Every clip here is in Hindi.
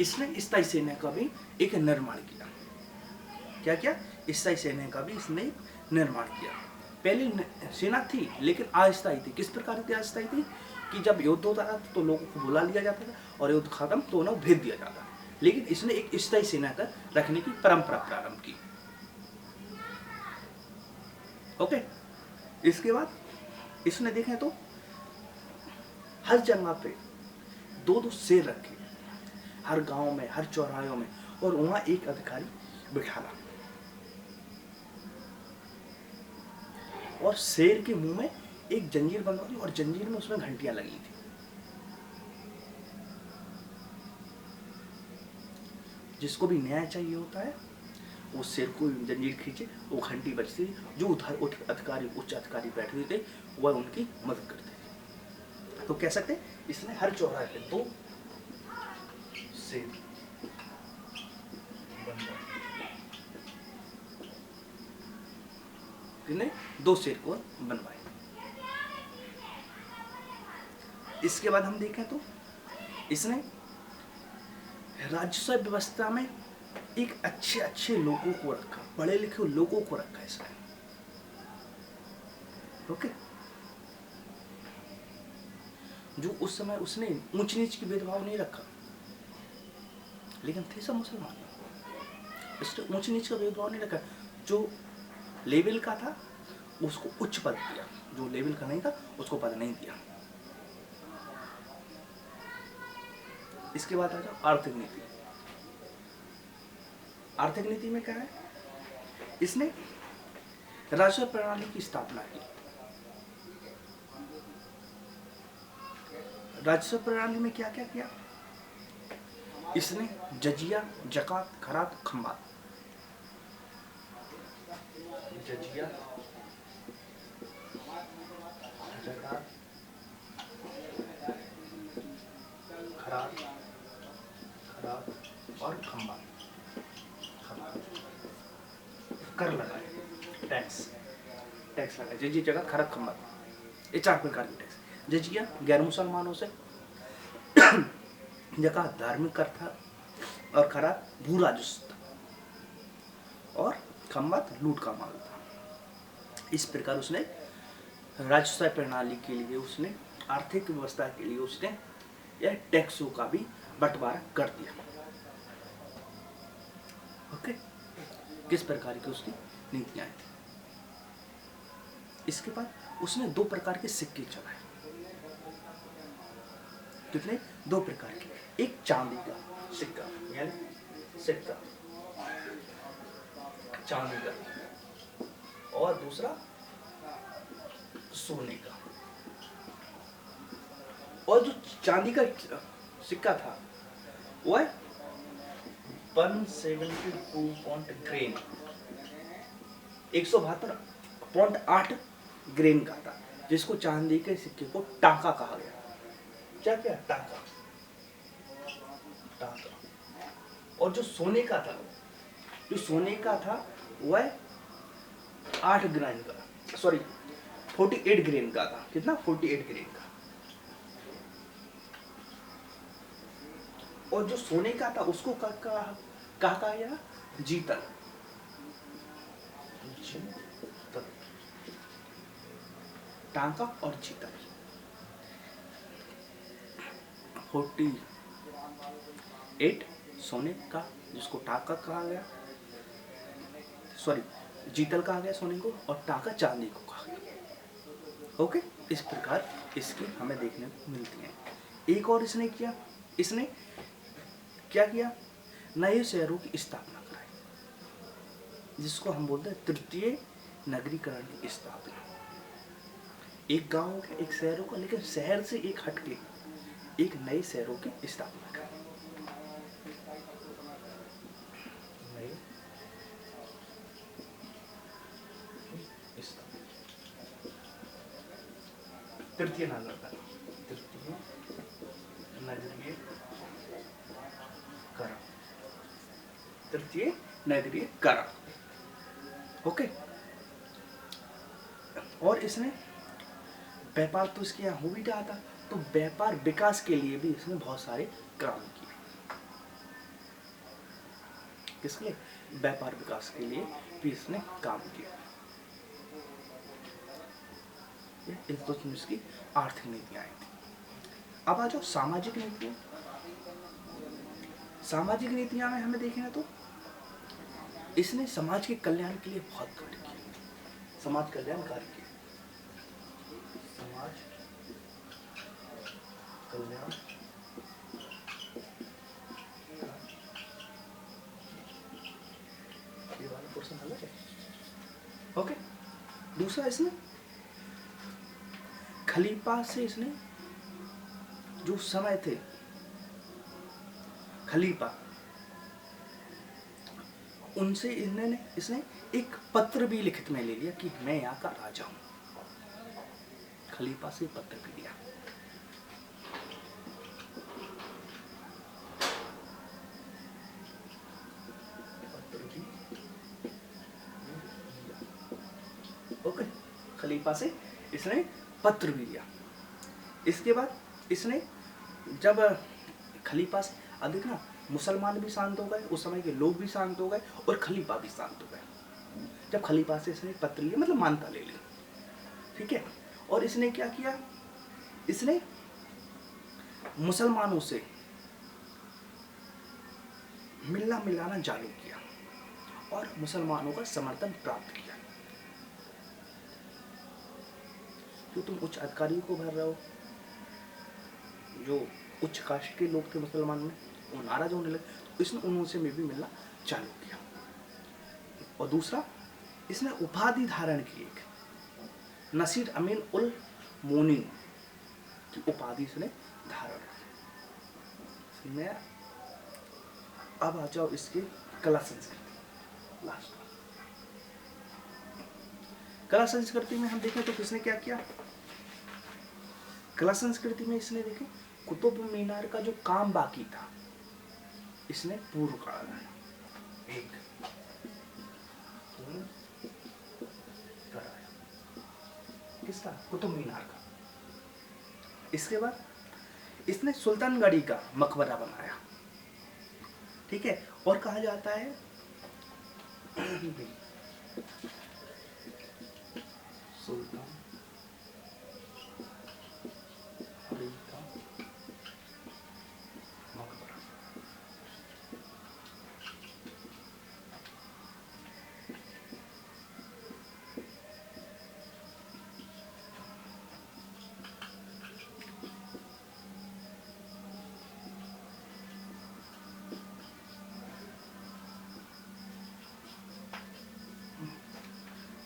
इसने स्थायी सेना का भी एक निर्माण किया। क्या किया? स्थायी सेना का भी इसने निर्माण किया। पहले सेना थी लेकिन अस्थायी थी। किस प्रकार की अस्थायी थी कि जब युद्ध होता था तो लोगों को बुला लिया जाता था और युद्ध खत्म तो उन्हें भेज दिया जाता। लेकिन इसने एक स्थायी सेना का रखने की परंपरा प्रारंभ की। ओके, इसके बाद इसने देखें तो हर जगह पे दो दो शेर रखे, हर गांव में, हर चौराहों में, और वहां एक अधिकारी बिठाना और शेर के मुंह में एक जंजीर बंद होती और जंजीर में उसमें घंटियां लगी थी। जिसको भी न्याय चाहिए होता है वो शेर को जंजीर खींचे, वो घंटी बजती, जो अधिकारी उच्च अधिकारी बैठे थे वह उनकी मदद करते थे। तो कह सकते इसने हर चौराहे पे दो शेर दो शेर को बनवाए। इसके बाद हम देखें तो इसने राजस्व व्यवस्था में एक अच्छे अच्छे लोगों को रखा, पढ़े लिखे लोगों को रखा इसने। ओके, जो उस समय उसने ऊंच नीच की भेदभाव नहीं रखा, लेकिन थे सब मुसलमान, इसने ऊंच नीच का भेदभाव नहीं रखा। जो लेवल का था उसको उच्च पद दिया, जो लेवल का नहीं था उसको पद नहीं दिया। इसके बाद आ जाओ आर्थिक नीति। आर्थिक नीति में क्या है? इसने राजस्व प्रणाली की स्थापना की। राजस्व प्रणाली में क्या क्या किया? इसने जजिया, जकात, खरात, खंबात, जजिया, जकात, खरात और खंबात कर लगाए, टैक्स लगाए। जजिया, जकात, खरात, खंबात, ये 4 प्रकार के टैक्स। जजिया गैर मुसलमानों से, जकात धार्मिक कर था, और खरात भू राजस्व था, और खंबात लूट का माल था। इस प्रकार उसने राजस्व प्रणाली के लिए, उसने आर्थिक व्यवस्था के लिए उसने यह टैक्सों का भी बंटवारा कर दिया। ओके, किस प्रकार की उसकी नीतियां थी। इसके बाद उसने 2 प्रकार के सिक्के चलाए। कितने? 2 प्रकार के। एक चांदी का सिक्का, यानी सिक्का चांदी का, और दूसरा सोने का। और जो चांदी का सिक्का था वह 172 ग्रेन, 172.8 ग्रेन का था, जिसको चांदी के सिक्के को टाका कहा गया। क्या क्या? टाका। और जो सोने का था, वह 8 ग्रेन का, 48 ग्रेन का था। कितना? 48 ग्रेन का। और जो सोने का था उसको कहा गया? जीतल। टांका और जीतल। 48 सोने का, जिसको टाका कहा गया, जीतल कहा गया सोने को, और टाका चांदी को कहा गया। ओके, इस प्रकार इसकी हमें देखने को मिलती है। एक और इसने किया, इसने क्या किया? नए शहरों की स्थापना कराई, जिसको हम बोलते हैं तृतीय नगरीकरण की स्थापना। एक गांव का, एक शहर होगा, लेकिन शहर से एक हटके एक नए शहरों की स्थापना कराई। तृतीय नगरीकरण, तृतीय नगरीकरण। ओके, और इसने व्यापार तो इसके यहाँ हो भी रहा था, तो व्यापार विकास के लिए भी इसने बहुत सारे काम किए। किसके लिए? व्यापार विकास के लिए भी इसने काम किया। ये इल्तुतमिश की आर्थिक नीतियाँ थी। अब आ जाओ सामाजिक नीतियाँ। सामाजिक नीतियाँ में हमें देखें तो इसने समाज के कल्याण के लिए बहुत कार्य किया। समाज कल्याण कार्य किया। समाज कल्याण, ये वाला पोर्शन अलग है। ओके। दूसरा, इसने खलीफा से इसने जो समय थे, खलीफा, उनसे इसने एक पत्र भी लिखित में ले लिया कि मैं यहाँ का राजा हूं। खलीफा से पत्र भी दिया। ओके, खलीफा से इसने पत्र भी दिया। इसके बाद इसने जब खलीफा से अधिक ना मुसलमान भी शांत हो गए, उस समय के लोग भी शांत हो गए और खलीफा भी शांत हो गए। जब खलीफा से इसने पत्र लिया, मतलब मानता ले ली, ठीक है। और इसने क्या किया? इसने मुसलमानों से मिलना मिलाना चालू किया और मुसलमानों का समर्थन प्राप्त किया। जो तुम उच्च अधिकारियों को भर रहे हो, जो उच्च कास्ट के लोग थे मुसलमान में, वो नाराज होने लगे, तो इसने उनसे में भी मिलना चालू किया। और दूसरा, इसने उपाधि धारण की, एक नसीर अमीन उल मोमिनीन की उपाधि इसने धारण की। मैं अब आ जाओ इसके कला संस्कृति। लास्ट कला संस्कृति में हम देखें तो किसने क्या किया? कला संस्कृति में इसने देखें कुतुब मीनार का जो काम बाकी था, इसने पूर्ण कराया। एक पूर्ण कराया किसका? कुतुब मीनार का। इसके बाद इसने सुल्तानगढ़ी का मकबरा बनाया, ठीक है। और कहा जाता है सुल्तान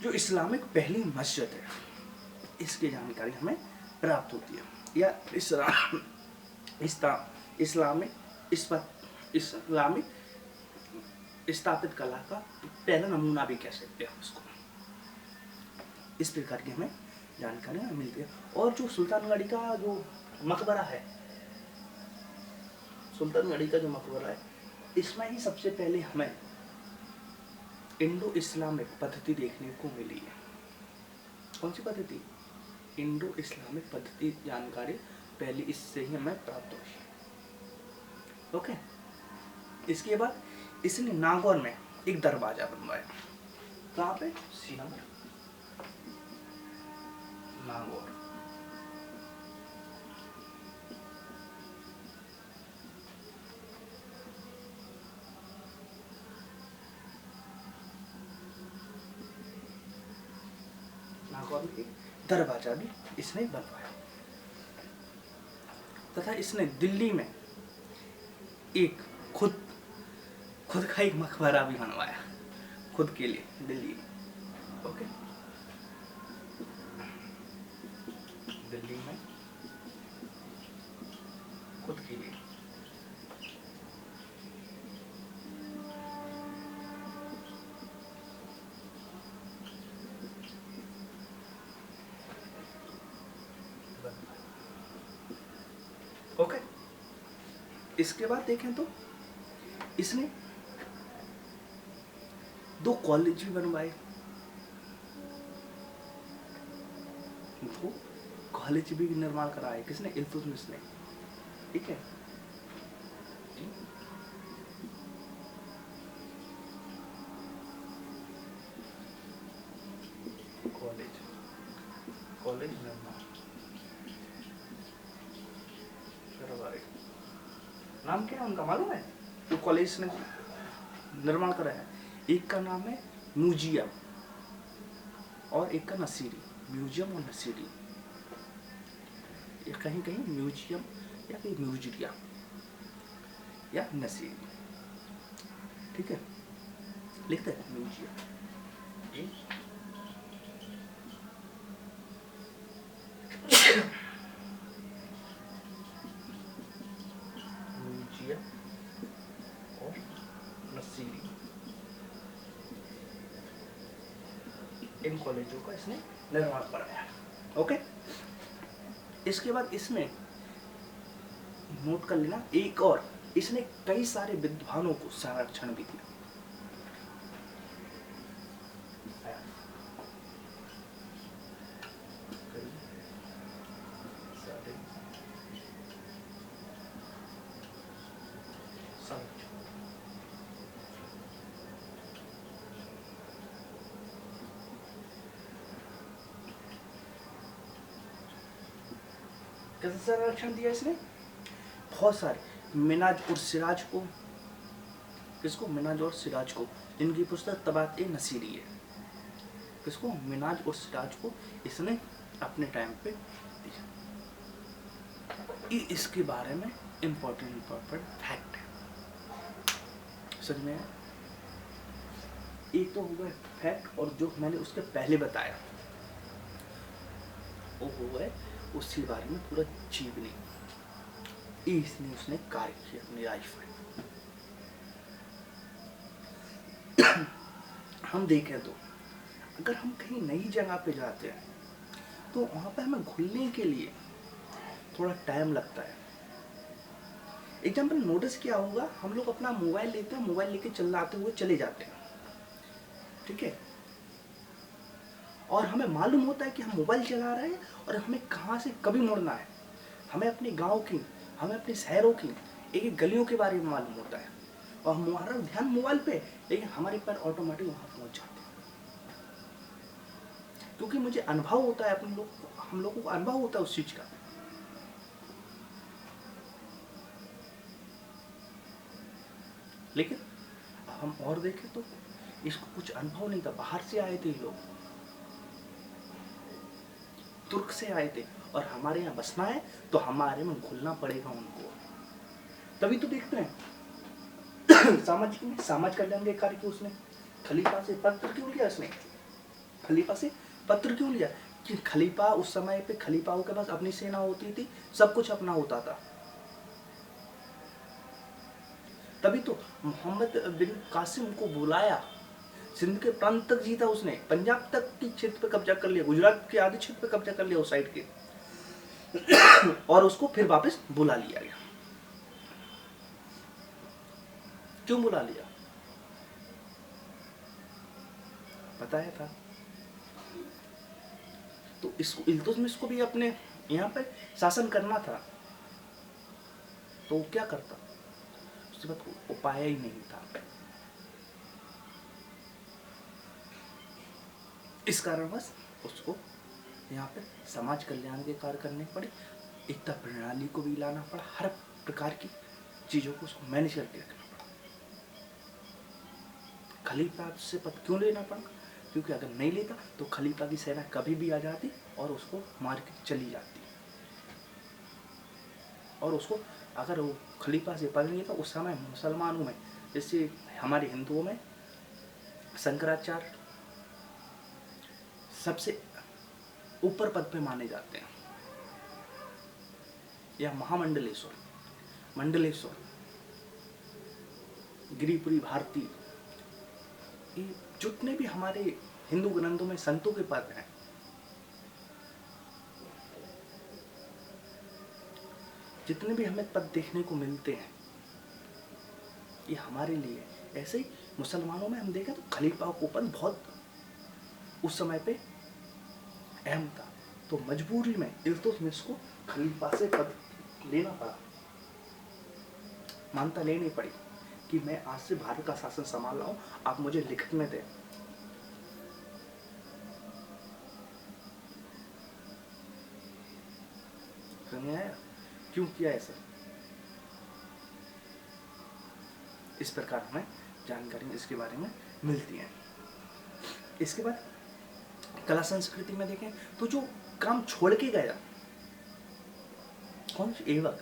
जो इस्लामिक पहली मस्जिद है, इसकी जानकारी हमें प्राप्त होती है, या इस्लामिक स्थापित कला का पहला नमूना भी कह सकते हैं उसको। इस प्रकार की हमें जानकारियाँ मिलती है। और जो सुल्तानगढ़ी का जो मकबरा है, सुल्तानगढ़ी का जो मकबरा है, इसमें ही सबसे पहले हमें इंडो इस्लामिक पद्धति देखने को मिली है। कौन सी पद्धति? इंडो इस्लामिक पद्धति जानकारी पहले इससे ही हमें प्राप्त हुई। ओके। इसके बाद इसने नागौर में एक दरवाजा बनवाया। कहाँ पे? श्रीनगर, नागौर। नागौर में एक दरवाजा भी इसने बनवाया। तथा इसने दिल्ली में एक खुद का एक मकबरा भी बनवाया, खुद के लिए, दिल्ली में। ओके। दिल्ली में खुद के लिए ओके। इसके बाद देखें तो इसने 2 कॉलेज भी बनवाए, 2 कॉलेज भी निर्माण कराए। किसने? इल्तुतमिश ने, ठीक है। कॉलेज निर्माण करवाए। नाम क्या है उनका मालूम है? जो कॉलेज ने निर्माण कराया है, एक का नाम है म्यूजियम और एक का नसीरी। म्यूजियम और नसीरी, या कहीं कहीं म्यूजियम या कहीं म्यूजिया या नसीरी, ठीक है, लिखते हैं म्यूजियम। म्यूजियम और नसीरी, इन कॉलेजों का इसने निर्माण कराया। ओके, इसके बाद इसने नोट कर लेना एक और, इसने कई सारे विद्वानों को संरक्षण भी दिया। कैसे संरक्षण दिया इसने? बहुत सारे, मिनाज और सिराज को, किसको? मिनाज और सिराज को, इनकी पुस्तक तबात ए नसीरी है। किसको? मिनाज और सिराज को इसने अपने टाइम पे दिया। ये इसके बारे में इम्पोर्टेंट फैक्ट है, समझ में? एक तो हुआ फैक्ट, और जो मैंने उसके पहले बताया वो हुआ है उसके बारे में पूरा जीवनी, इसने उसने कार्य किया अपनी लाइफ में। हम देखें तो अगर हम कहीं नई जगह पे जाते हैं तो वहाँ पे हमें घुलने के लिए थोड़ा टाइम लगता है। एग्जाम्पल नोटिस किया होगा, हम लोग अपना मोबाइल लेते हैं, मोबाइल लेके चलाते हुए चले जाते हैं, ठीक है, और हमें मालूम होता है कि हम मोबाइल चला रहे हैं और हमें कहाँ से कभी मुड़ना है। हमें अपने गांव की, हमें अपने शहरों की एक एक गलियों के बारे में मालूम होता है, और हमारा ध्यान मोबाइल पे, लेकिन हमारे पैर ऑटोमेटिक वहाँ पहुँच जाते हैं, क्योंकि मुझे अनुभव होता है, हम लोगों को अनुभव होता है उस चीज़ का। लेकिन हम और देखें तो इसको कुछ अनुभव नहीं था, बाहर से आए थे लोग, तुर्क से आए थे, और हमारे यहाँ बसना है तो हमारे में घुलना पड़ेगा उनको। तभी तो देखते हैं समाज कल्याण के कार्य की उसने खलीफा से पत्र क्यों लिया? इसने खलीफा से पत्र क्यों लिया? कि खलीफा उस समय पे, खलीफाओं के पास अपनी सेना होती थी, सब कुछ अपना होता था। तभी तो मोहम्मद बिन कासिम को बुलाया, सिंध के प्रांत तक जीता उसने, पंजाब तक की क्षेत्र पे कब्जा कर लिया, गुजरात के आधे क्षेत्र पे कब्जा कर लिया उस साइड के, और उसको फिर वापस बुला लिया गया। क्यों बुला लिया? बताया था। तो इसको, इल्तुतमिश को भी अपने यहाँ पे शासन करना था, तो वो क्या करता? उसके बाद उपाय ही नहीं था। इस कारणवश उसको यहाँ पे समाज कल्याण के कार्य करने पड़े, एकता प्रणाली को भी लाना पड़ा, हर प्रकार की चीज़ों को उसको मैनेज करके रखना पड़ा। खलीफा से पद क्यों लेना पड़ा? क्योंकि अगर नहीं लेता तो खलीफा की सेना कभी भी आ जाती और उसको मार के चली जाती, और उसको अगर वो खलीफा से पद नहीं लेता, उस समय मुसलमानों में, जैसे हमारे हिंदुओं में शंकराचार्य सबसे ऊपर पद पे माने जाते हैं, या महामंडलेश्वर, मंडलेश्वर, गिरिपुरी भारती, ये जितने भी हमारे हिंदू ग्रंथों में संतों के पद हैं, जितने भी हमें पद देखने को मिलते हैं, ये हमारे लिए। ऐसे ही मुसलमानों में हम देखें तो खलीफा को पद बहुत उस समय पे अहम था, तो मजबूरी में इल्तुतमिश को खलीफा से पद लेना पड़ा, मानता लेनी पड़ी कि मैं आज से भारत का शासन संभाल रहा हूं, आप मुझे लिखित में दें। तो नहीं आया, क्यों किया ऐसा? इस प्रकार हमें जानकारी इसके बारे में मिलती है। इसके बाद कला संस्कृति में देखें तो जो काम छोड़ के गया कौन? एवक,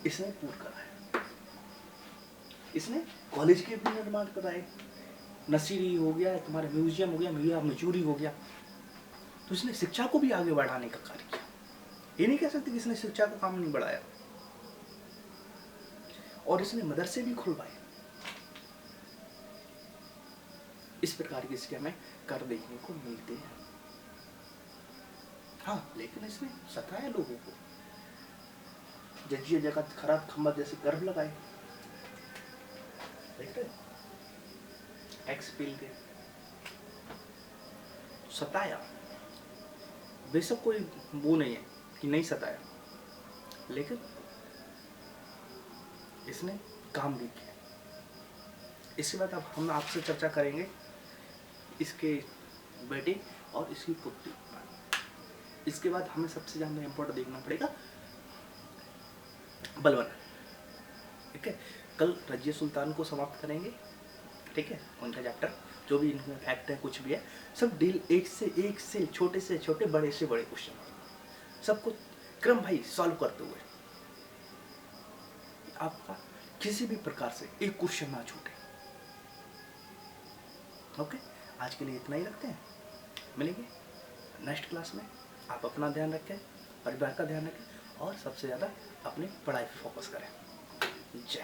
इसने पूर्ण करा है। इसने कॉलेज के भी निर्माण कराए, नर्सरी हो गया, तुम्हारा म्यूजियम हो गया, मजूरी हो गया, तो इसने शिक्षा को भी आगे बढ़ाने का कार्य किया। ये नहीं कह सकते कि इसने शिक्षा का काम नहीं बढ़ाया। और इसने मदरसे भी खुलवाए। इस प्रकार के इसके हमें कर देखने को मिलते हैं। हाँ, लेकिन इसने सताया लोगों को, जजिया जगत खराब खम्बा जैसे गर्भ लगाए, देख रहे, टैक्स बिल के सताया। बेशक कोई वो नहीं है कि नहीं सताया, लेकिन इसने काम भी किया। इसके बाद अब हम आपसे चर्चा करेंगे इसके बेटे और इसकी पुत्री। इसके बाद हमें सबसे ज़्यादा इम्पोर्टेंट देखना पड़ेगा बलबन। ठीक है, कल रजिया सुल्तान को समाप्त करेंगे। ठीक है, उनका चैप्टर जो भी इनका फैक्ट है, कुछ भी है, सब डील एक से छोटे से छोटे, बड़े से बड़े क्वेश्चन, सबको क्रम भाई सॉल्व करते हुए आपका किसी भी प्रकार से एक क्वेश्चन ना छूटे। ओके, आज के लिए इतना ही रखते हैं, मिलेंगे नेक्स्ट क्लास में। आप अपना ध्यान रखें, परिवार का ध्यान रखें और सबसे ज़्यादा अपनी पढ़ाई पर फोकस करें। जय